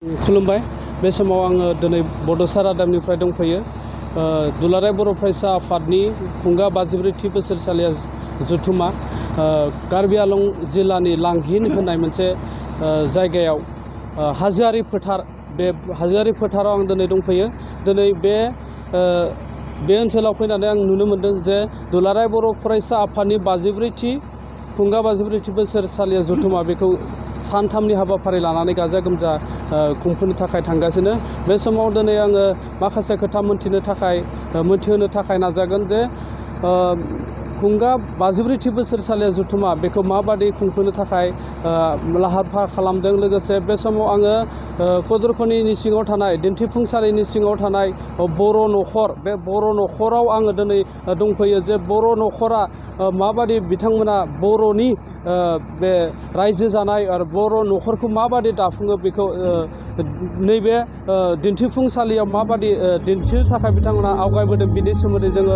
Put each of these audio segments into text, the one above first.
खुलुमबाय बे समाव आङो दिनै बड'सा रादाबनिफ्राय दंफैयो। दुलाराय बर' फरायसा आफादनि खुंगा 54थि बोसोरसालिया जथुमा कार्बि आलं जिल्लानि लांहिन होननाय मोनसे जायगायाव हाजोआरि फोथार, बे हाजोआरि फोथाराव आं दिनै दंफैयो। दिनै बे ओनसोलाव फैनानै आं नुनो मोनदों जे दुलाराय बर' फरायसा आफादनि 54थि खुंगा 54थि बोसोरसालिया जथुमा बेखौ सानथामनि हाबाफारि लानानै गाजा गोमजा खुंफुंनो थाखाय थांगासिनो। बे समाव दिनै आङो माखासे खोथा मोनथिहोनो थाखाय नाजागोन जे खुंगा 54थि बोसोरसालिया जथुमा बेखौ माबादि खुंफुंनो थाखाय लाहार फाहार खालामदों। लोगोसे बे समाव आङो कदरखनिनि सिङाव थानाय दिन्थिफुंसालिनि सिङाव थानाय बर' न'खर, बे बर' न'खराव आङो दिनै दंफैयो जे बर' न'खरा माबादि बिथांमोना बर'नि बे रायजो जानाय आरो बर' न'खरखौ माबादि दाफुङो बेखौ नैबे दिन्थिफुंसालियाव माबादि दिन्थिनो थाखाय बिथांमोना आवगायबोदों, बिनि सोमोन्दै जोङो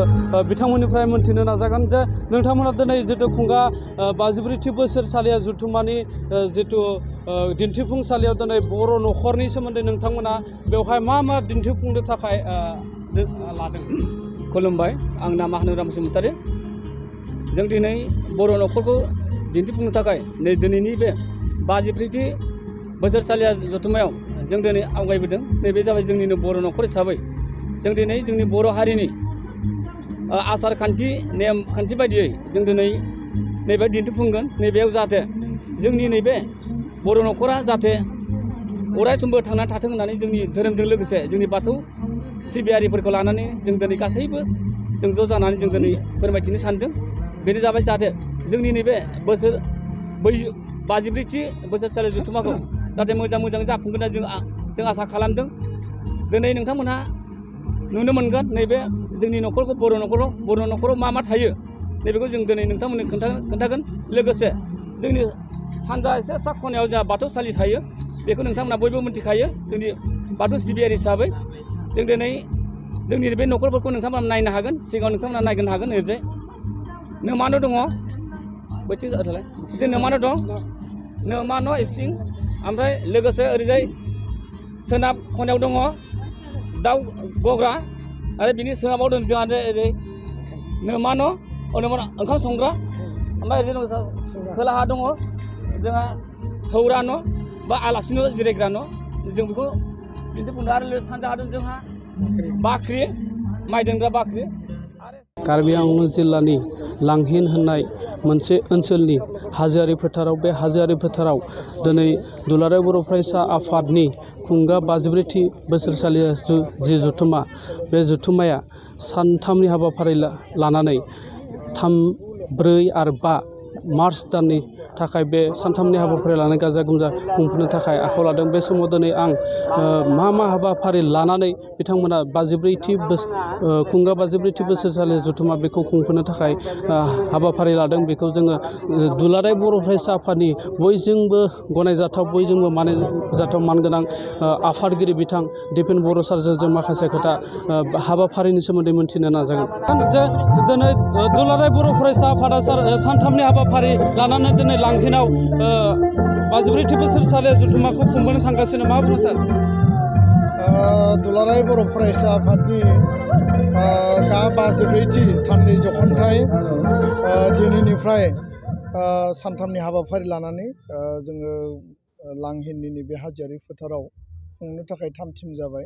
बिथांमोननिफ्राय मोन्थिनो नाजागोन जे नोंथांमोना दिनै जिथु खुंगा 54थि बोसोरसालिया जथुमानि जिथु दिन्थिफुंसालियाव दिनै बर' न'खरनि सोमोन्दै नोंथांमोना बेवहाय मा दिन्थिफुंनो थाखाय लादों। खुलुमबाय, आं नामा हानुराम बसुमतारी। जों दिनै बर' न'खरखौ दिन्थिफुंनो थाखाय दिनैनि बे 54थि बोसोरसालिया जथुमायाव जों दिनै आवगायबोदों। नैबे जाबाय जोंनिनो बर' न'खर हिसाबै जों दिनै जोंनि बर' हारिनि आसार खान्थि नेम खान्थि बायदियै जों दिनै नैबे दिन्थिफुंगोन। नैबेयाव जाहाथे जोंनि नैबे बर' न'खरा जाहाथे अराय समबो थांनानै थाथों होननानै जोंनि धोरोमजों लोगोसे जोंनि बाथौ सिबियारिफोरखौ लानानै जों दिनै गासैबो जों ज' जानानै जों दिनै फोरमायथिनो सानदों। बेनो जाबाय जाहाथे जोंनि नैबे 54थि बोसोरसालि जथुमाखौ जाहाथे मोजां जाफुंगोन होनना जों आसा खालामदों। दिनै नोंथांमोनहा नुनो मोनगोन नैबे जोंनि न'खरखौ बर' न'खराव मा थायो नैबेखौ जों दिनै नोंथांमोननो खोन्थागोन। लोगोसे जोंनि सानजा एसे सा खनायाव जोंहा बाथौसालि थायो, बेखौ नोंथांमोना बयबो मिथिखायो। जोंनि बाथौ सिबियारि हिसाबै जों दिनै जोंनि बे न'खरफोरखौ नोंथांमोना नायनो हागोन। सिगाङाव नोंथांमोना नायनो हागोन। ओरैजाय नोमा न' दङ, नोमा न' दं, नोमा न' इसिं, ओमफ्राय लोगोसे ओरैजाय सोनाब खनायाव दङ दाउ गग्रा, आरो बिनि सोनाबाव दं जोंहा ओरै नोमा न' ओंखाम संग्रा, ओमफ्राय ओरैजाय खोलाहा दङ जोंहा सौरा न' बा आलासि न' जिरायग्रा न'। जों बेखौ दिन्थिफुंदों। आरो सानजाहा दं जोंहा बाख्रि, माइ दोनग्रा बाख्रि। कार्बि आंलं जिल्लानि लांहिन होननाय मोनसे ओनसोलनि हाजोआरि फोथाराव, बे हाजोआरि फोथाराव दिनै दुलाराय बर' फरायसा आफादनि खुंगा 54थि बोसोरसालिया जि जथुमा, बे जथुमाया सानथामनि हाबाफारि लानानै 3, 4 आरो 5 मार्च दाननि थाखाय बे सानथामनि हाबाफारि लानानै गाजा गोमजा खुंफुंनो थाखाय आखायाव लादों। बे समाव दिनै आं मा हाबाफारि लानानै बिथांमोना खुंगा 54थि बोसोरसालि जथुमा बेखौ खुंफुंनो थाखाय हाबाफारि लादों, बेखौ जोङो दुलाराय बर' फरायसा आफादनि बयजोंबो गनायजाथाव, बयजोंबो मानिजाथाव मानगोनां आफादगिरि बिथां दिपेन बर' सारजों जों माखासे खोथा हाबाफारिनि सोमोन्दै मोन्थिनो नाजागोन। जे दिनै दुलाराय बर' फरायसा आफादा सानथामनि हाबाफारि लानानै दिनै लांहिनाव 54थि बोसोरसालिया जथुमाखौ खुंबोनो थांगासिनो, मा बुङो सार? दुलाराय बर' फरायसा आफादनि 54थि थान्दै जखनथाइ दिनैनिफ्राय सानथामनि हाबाफारि लानानै जोङो लांहिननि बे हाजोआरि फोथाराव खुंनो थाखाय थाम-थिम जाबाय।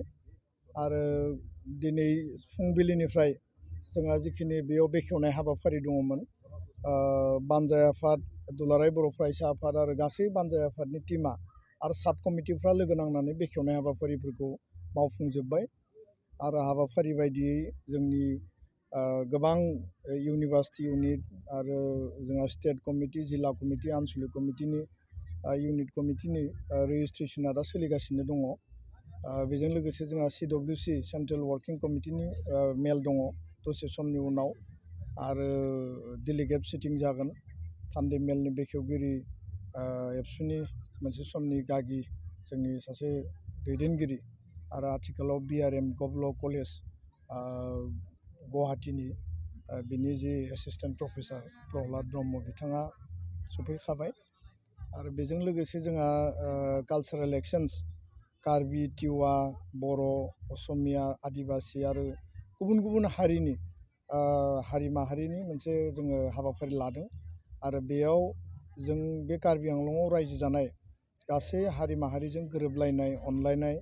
आरो दिनै फुंबिलिनिफ्राय जोंहा जिखिनि बेयाव बेखेवनाय हाबाफारि दङमोन, बानजाय आफाद, दुलाराय बर' फरायसा आफाद आरो गासै बानजाय आफादनि टिमा आरो साब कमिटिफ्रा लोगो नांनानै बेखेवनाय हाबाफारिफोरखौ मावफुंजोब्बाय। आरो हाबाफारि बायदियै जोंनि गोबां इउनिभार्सिटि इउनिट आरो जोंहा स्टेट कमिटि, जिल्ला कमिटि, आनसलिक कमिटिनि इउनिट कमिटिनि रेजिस्ट्रेसना दा सोलिगासिनो दङ। बेजों लोगोसे जोंहा CWC सेन्ट्रेल वार्किं कमिटिनि मेल दङ दसे समनि उनाव, आरो डेलिगेट सिटिं जागोन। थान्दै मेलनि बेखेवगिरि एबसुनि मोनसे समनि गागि जोंनि सासे दैदेनगिरि, आरो आथिखालाव BRM गभ ल कलेज गुवाहाटीनि बिनि जि एसिस्टेन्ट प्रफेसार प्रहलाद ब्रह्म बिथाङा सफैखाबाय। आरो बेजों लोगोसे जोंहा कालचारेल एक्सचेन्ज कार्बि टिवा बर' असमिया आदिबासि आरो गुबुन गुबुन हारिनि हारि माहारिनि मोनसे जोङो हाबाफारि लादों आरो बेयाव जों बे कार्बि आंलंआव रायजो जानाय गासै हारि माहारिजों गोरोबलायनाय अनलायनाय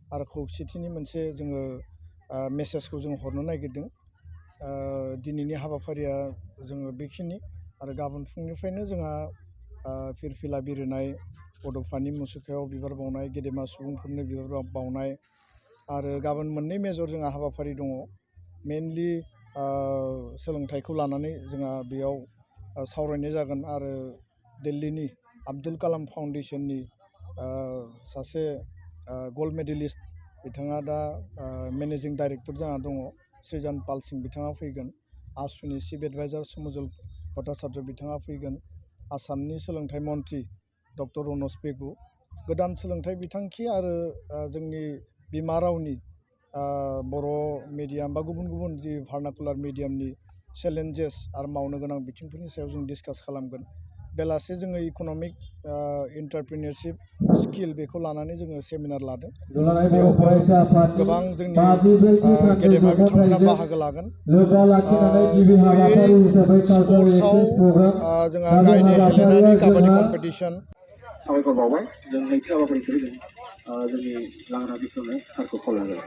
आरो खौसेथिनि मोनसे जोङो मेसेजखौ जों हरनो नागिरदों। दिनैनि हाबाफारिया जोङो बेखिनि आरो गाबोन फुंनिफ्रायनो जोंहा फिरफिला बिरहोनाय बड'फानि मुसुखायाव बिबार बावनाय गेदेमा सुबुंफोरनो बिबार बावनाय आरो गाबोन मोननै मेजर जोंहा हाबाफारि दङ। मेनलि सोलोंथाइखौ लानानै जोंहा बेयाव सावरायनाय जागोन आरो दिल्लीनि आब्दुल कालाम फाउन्डेसननि सासे गल्ड मेडेलिस्ट बिथाङा दा मेनेजिं डाइरेक्टर जाना दङ सृजन पाल सिं बिथाङा फैगोन। आबसुनि चिफ एडभाइजार समजल भट्टाचार्य बिथाङा फैगोन। आसामनि सोलोंथाइ मन्त्रि डक्टर रनज पेगु गोदान सोलोंथाइ बिथांखि आरो जोंनि बिमा रावनि बर' मिडियाम बा गुबुन गुबुन जि भार्नाकुलार मिडियामनि चेलेन्जेस आरो मावनो गोनां बिथिंफोरनि सायाव जों डिसकास खालामगोन। बेलासे जोङो इक'नमिक एन्टारप्रिनियरशिप स्किल बेखौ लानानै जोङो सेमिनार लादों। बेयावबो गोबां जोंनि गेदेमा बिथांमोना बाहागो लागोन। गुबैयै स्पर्ट्सआव जोंहा गायदे हेलेनानि काबादि कम्पिटिसन। साबायखर बावबाय जों नैथि हाबाफारिखौ जों जोंनि लांग्रा बेखेवनाय सारखौ खावलायबाय।